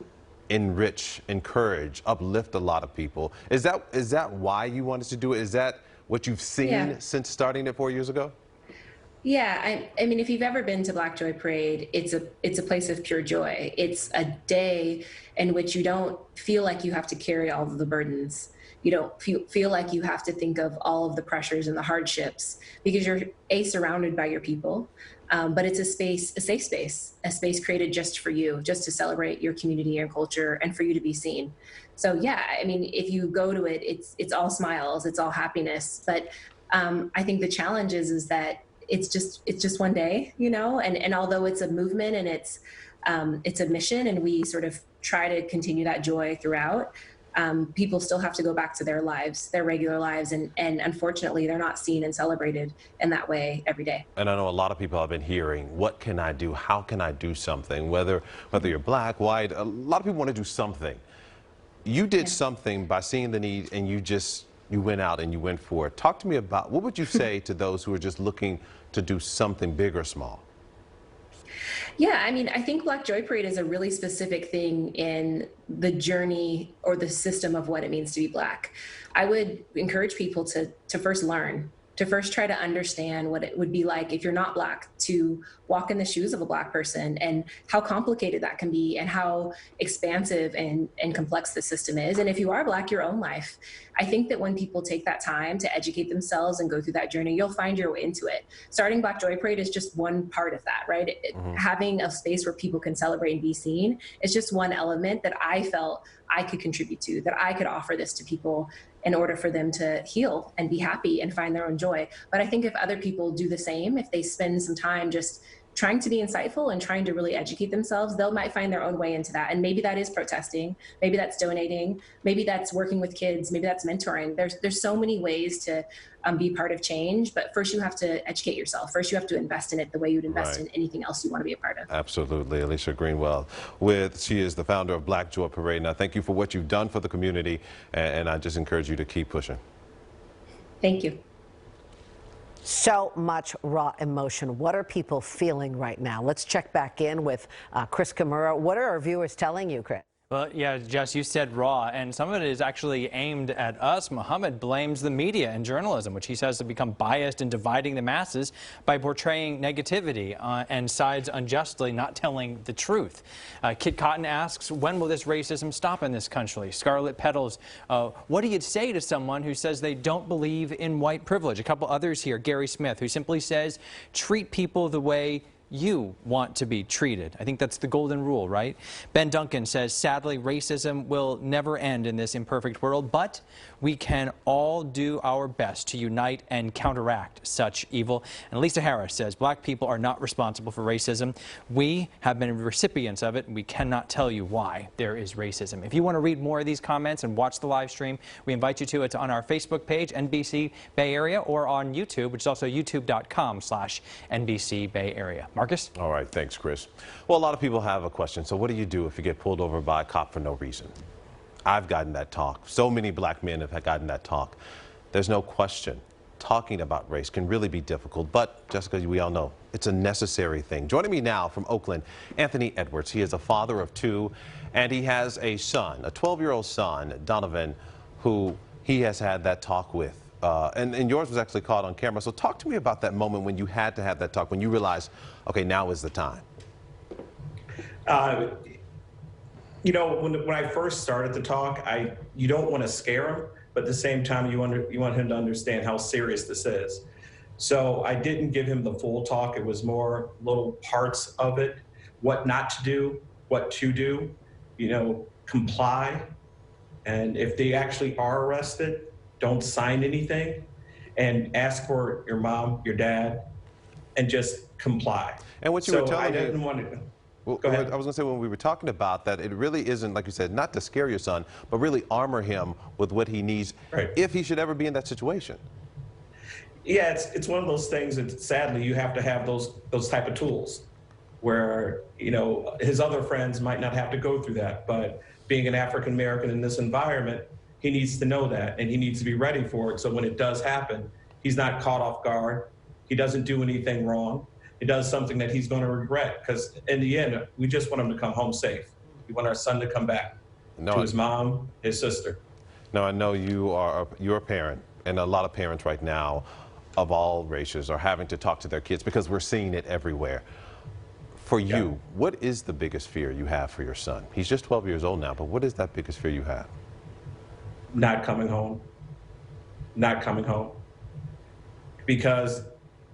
enrich, encourage, uplift a lot of people. Is that why you wanted to do it? Is that what you've seen since starting it 4 years ago? Yeah, I mean, if you've ever been to Black Joy Parade, it's a place of pure joy. It's a day in which you don't feel like you have to carry all of the burdens. You don't feel like you have to think of all of the pressures and the hardships, because you're surrounded by your people. But it's a safe space, a space created just for you, just to celebrate your community and culture and for you to be seen. So yeah, I mean, if you go to it, it's all smiles, it's all happiness. But I think the challenge is that it's just one day, and although it's a movement and it's a mission, and we sort of try to continue that joy throughout, people still have to go back to their lives, their regular lives, and unfortunately they're not seen and celebrated in that way every day. And I know a lot of people have been hearing, what can I do? How can I do something? Whether you're Black, white, a lot of people want to do something. You did something by seeing the need, and you went out and you went for it. Talk to me about, what would you say to those who are just looking to do something big or small? Yeah, I mean, I think Black Joy Parade is a really specific thing in the journey or the system of what it means to be Black. I would encourage people to first learn, to first try to understand what it would be like if you're not Black, to walk in the shoes of a Black person, and how complicated that can be, and how expansive and complex the system is. And if you are Black, your own life. I think that when people take that time to educate themselves and go through that journey, you'll find your way into it. Starting Black Joy Parade is just one part of that, right? Having a space where people can celebrate and be seen is just one element that I felt I could contribute to, that I could offer this to people in order for them to heal and be happy and find their own joy. But I think if other people do the same, if they spend some time just trying to be insightful and trying to really educate themselves, they might find their own way into that. And maybe that is protesting, maybe that's donating, maybe that's working with kids, maybe that's mentoring. There's so many ways to be part of change, but first you have to educate yourself. First you have to invest in it the way you'd invest in anything else you want to be a part of. Absolutely. Alicia Greenwell, she is the founder of Black Joy Parade. Now, thank you for what you've done for the community, and I just encourage you to keep pushing. Thank you. So much raw emotion. What are people feeling right now? Let's check back in with Chris Kimura. What are our viewers telling you, Chris? Well, yeah, Jess, you said raw, and some of it is actually aimed at us. Muhammad blames the media and journalism, which he says have become biased in dividing the masses by portraying negativity and sides unjustly, not telling the truth. Kit Cotton asks, when will this racism stop in this country? Scarlet Petals, what do you say to someone who says they don't believe in white privilege? A couple others here, Gary Smith, who simply says, treat people the way you want to be treated. I think that's the golden rule, right? Ben Duncan says, sadly, racism will never end in this imperfect world, but we can all do our best to unite and counteract such evil. And Lisa Harris says, Black people are not responsible for racism. We have been recipients of it, and we cannot tell you why there is racism. If you want to read more of these comments and watch the live stream, we invite you to. It's on our Facebook page, NBC Bay Area, or on YouTube, which is also youtube.com/NBC Bay Area. Marcus? All right, thanks, Chris. Well, a lot of people have a question. So what do you do if you get pulled over by a cop for no reason? I've gotten that talk. So many Black men have gotten that talk. There's no question. Talking about race can really be difficult, but Jessica, we all know it's a necessary thing. Joining me now from Oakland, Anthony Edwards. He is a father of two, and he has a son, a 12-year-old son, Donovan, who he has had that talk with. And yours was actually caught on camera. So talk to me about that moment when you had to have that talk, when you realized, okay, now is the time. You know, when I first started the talk, you don't want to scare him, but at the same time, you want him to understand how serious this is. So I didn't give him the full talk. It was more little parts of it, what not to do, what to do, comply. And if they actually are arrested, don't sign anything, and ask for your mom, your dad, and just comply. And what you were telling I didn't want to. Go ahead. I was going to say, when we were talking about that, it really isn't, like you said, not to scare your son, but really armor him with what he needs if he should ever be in that situation. Yeah, it's one of those things that sadly you have to have those type of tools where, his other friends might not have to go through that. But being an African American in this environment, he needs to know that, and he needs to be ready for it. So when it does happen, he's not caught off guard. He doesn't do anything wrong. He does something that he's going to regret, because in the end, we just want him to come home safe. We want our son to come back to his mom, his sister. No, I know you're a parent, and a lot of parents right now of all races are having to talk to their kids because we're seeing it everywhere. For you, what is the biggest fear you have for your son? He's just 12 years old now, but what is that biggest fear you have? Not coming home. Not coming home. Because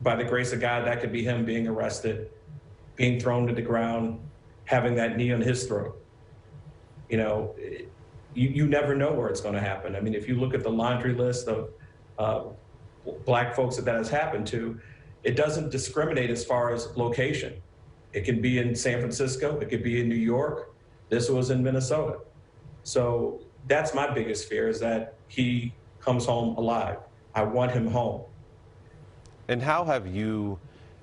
by the grace of God, that could be him being arrested, being thrown to the ground, having that knee on his throat. You never know where it's going to happen. I mean, if you look at the laundry list of Black folks that has happened to, it doesn't discriminate as far as location. It can be in San Francisco, it could be in New York. This was in Minnesota. So that's my biggest fear, is that he comes home alive. I want him home. And how have you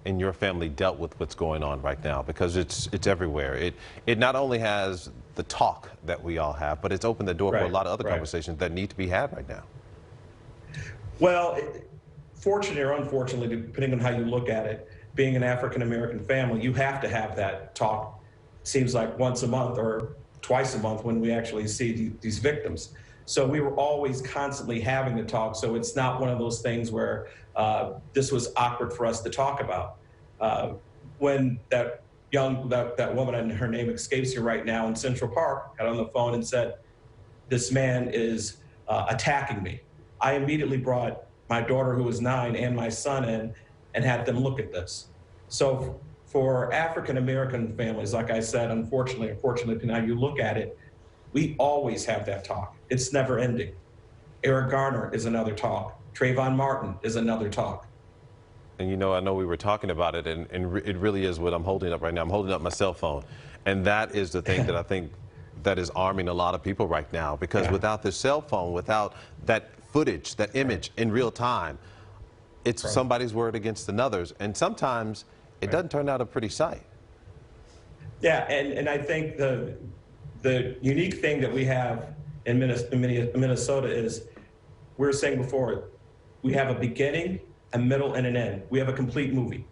and your family dealt with what's going on right now? Because it's everywhere. It not only has the talk that we all have, but it's opened the door for a lot of other conversations that need to be had right now. Well, fortunately or unfortunately, depending on how you look at it, being an African-American family, you have to have that talk, seems like once a month or twice a month when we actually see these victims. So we were always constantly having the talk. So it's not one of those things where this was awkward for us to talk about. When that woman, and her name escapes you right now, in Central Park, got on the phone and said, "This man is attacking me," I immediately brought my daughter, who was 9, and my son in, and had them look at this. So for African-American families, like I said, unfortunately, now you look at it, we always have that talk. It's never ending. Eric Garner is another talk. Trayvon Martin is another talk. And I know we were talking about it, and it really is what I'm holding up right now. I'm holding up my cell phone. And that is the thing that I think that is arming a lot of people right now, because without the cell phone, without that footage, that image in real time, it's somebody's word against another's. And sometimes it doesn't turn out a pretty sight. Yeah, and I think the unique thing that we have in Minnesota is, we were saying before, we have a beginning, a middle, and an end. We have a complete movie.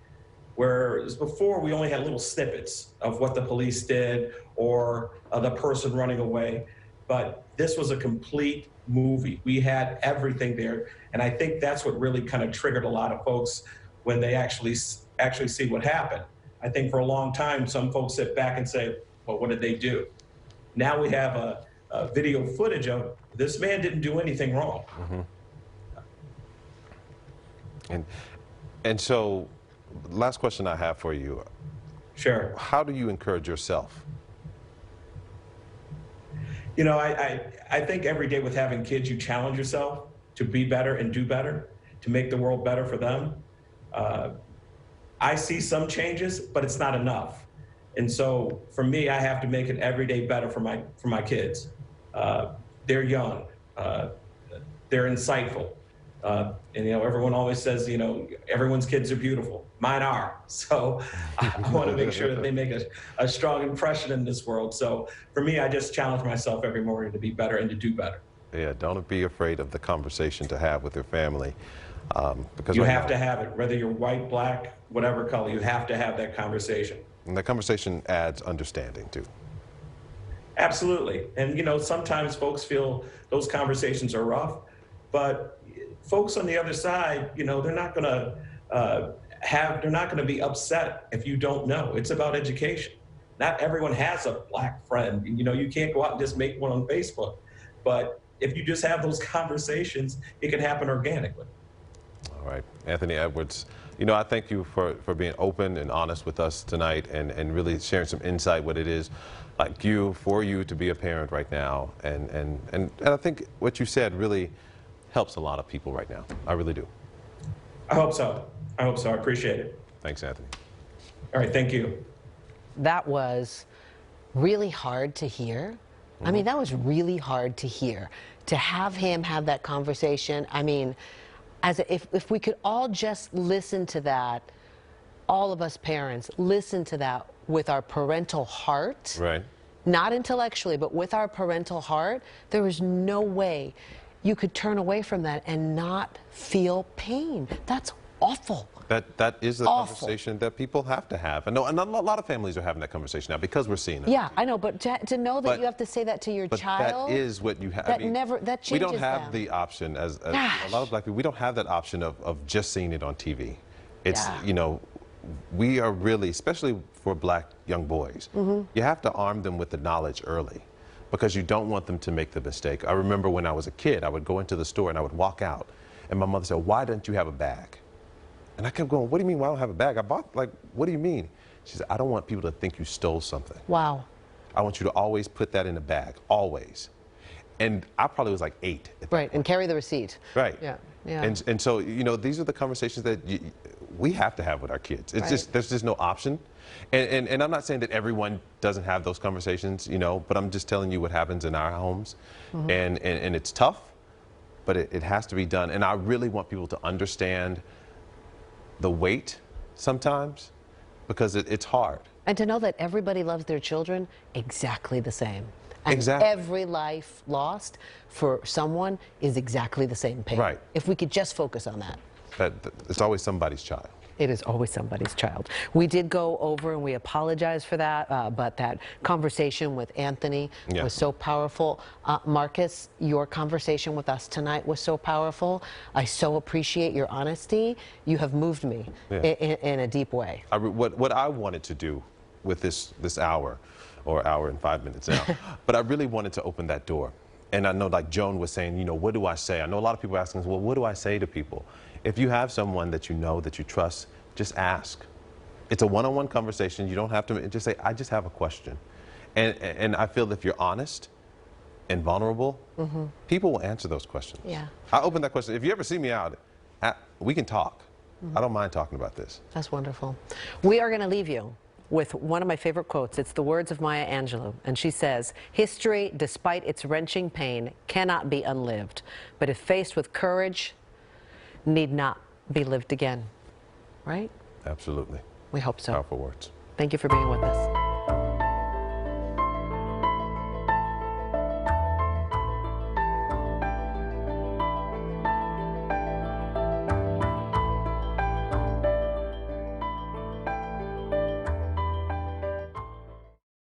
Whereas before, we only had little snippets of what the police did or the person running away. But this was a complete movie. We had everything there. And I think that's what really kind of triggered a lot of folks when they actually see what happened. I think for a long time, some folks sit back and say, well, what did they do? Now we have a video footage of, this man didn't do anything wrong. And so, last question I have for you. Sure. How do you encourage yourself? I think every day with having kids, you challenge yourself to be better and do better, to make the world better for them. I see some changes, but it's not enough. And so for me, I have to make it every day better for my kids. They're young, they're insightful. And everyone always says, everyone's kids are beautiful. Mine are. So I want to make sure that they make a strong impression in this world. So for me, I just challenge myself every morning to be better and to do better. Yeah, don't be afraid of the conversation to have with your family. Because you have to have it, whether you're white, black, whatever color, you have to have that conversation. And that conversation adds understanding too. Absolutely. And sometimes folks feel those conversations are rough, but folks on the other side, they're not going to be upset if you don't know. It's about education. Not everyone has a black friend. You can't go out and just make one on Facebook, but if you just have those conversations, it can happen organically. All right, Anthony Edwards, you know, I thank you for being open and honest with us tonight and really sharing some insight what it is like for you to be a parent right now. And I think what you said really helps a lot of people right now. I really do. I hope so. I hope so. I appreciate it. Thanks, Anthony. All right, thank you. That was really hard to hear. I mean, that was really hard to hear. To have him have that conversation, I mean, if we could all just listen to that, all of us parents, listen to that with our parental heart. Right. Not intellectually, but with our parental heart, there is no way you could turn away from that and not feel pain. That's awful. That is the Awful. conversation that people have to have. And a lot of families are having that conversation now because we're seeing it. Yeah, I know, but to know that But- you have to say that to your But child. that is what you have. That that changes we don't have them. the option, as a Gosh. lot of black people, we don't have that option of just seeing it on TV. It's, Yeah. you know, we are really, especially for black young boys, you have to arm them with the knowledge early because you don't want them to make the mistake. I remember when I was a kid, I would go into the store and I would walk out and my mother said, "Why don't you have a bag?" And I kept going, "What do you mean, why don't I have a bag? I bought, like, what do you mean?" She said, "I don't want people to think you stole something. Wow. I want you to always put that in a bag, always." And I probably was like 8. Right, and carry the receipt. Right. Yeah, yeah. And so, you know, these are the conversations that we have to have with our kids. It's just, there's just no option. And I'm not saying that everyone doesn't have those conversations, you know, but I'm just telling you what happens in our homes. And it's tough, but it has to be done. And I really want people to understand the weight sometimes because it's hard. And to know that everybody loves their children exactly the same. And Exactly. every life lost for someone is exactly the same pain. Right. If we could just focus on that. That it's always somebody's child. It is always somebody's child. We did go over and we apologize for that, but that conversation with Anthony was so powerful. Marcus, your conversation with us tonight was so powerful. I so appreciate your honesty. You have moved me in a deep way. What I wanted to do with this hour, or hour and 5 minutes now, but I really wanted to open that door. And I know, like Joan was saying, you know, what do I say? I know a lot of people are asking us, well, what do I say to people? If you have someone that you know, that you trust, just ask. It's a one-on-one conversation. You don't have to just say, I just have a question. And I feel if you're honest and vulnerable, people will answer those questions. Yeah. I open that question. If you ever see me out, we can talk. I don't mind talking about this. That's wonderful. We are going to leave you with one of my favorite quotes. It's the words of Maya Angelou, and she says, "History, despite its wrenching pain, cannot be unlived, but if faced with courage, need not be lived again." Right? Absolutely. We hope so. Powerful words. Thank you for being with us.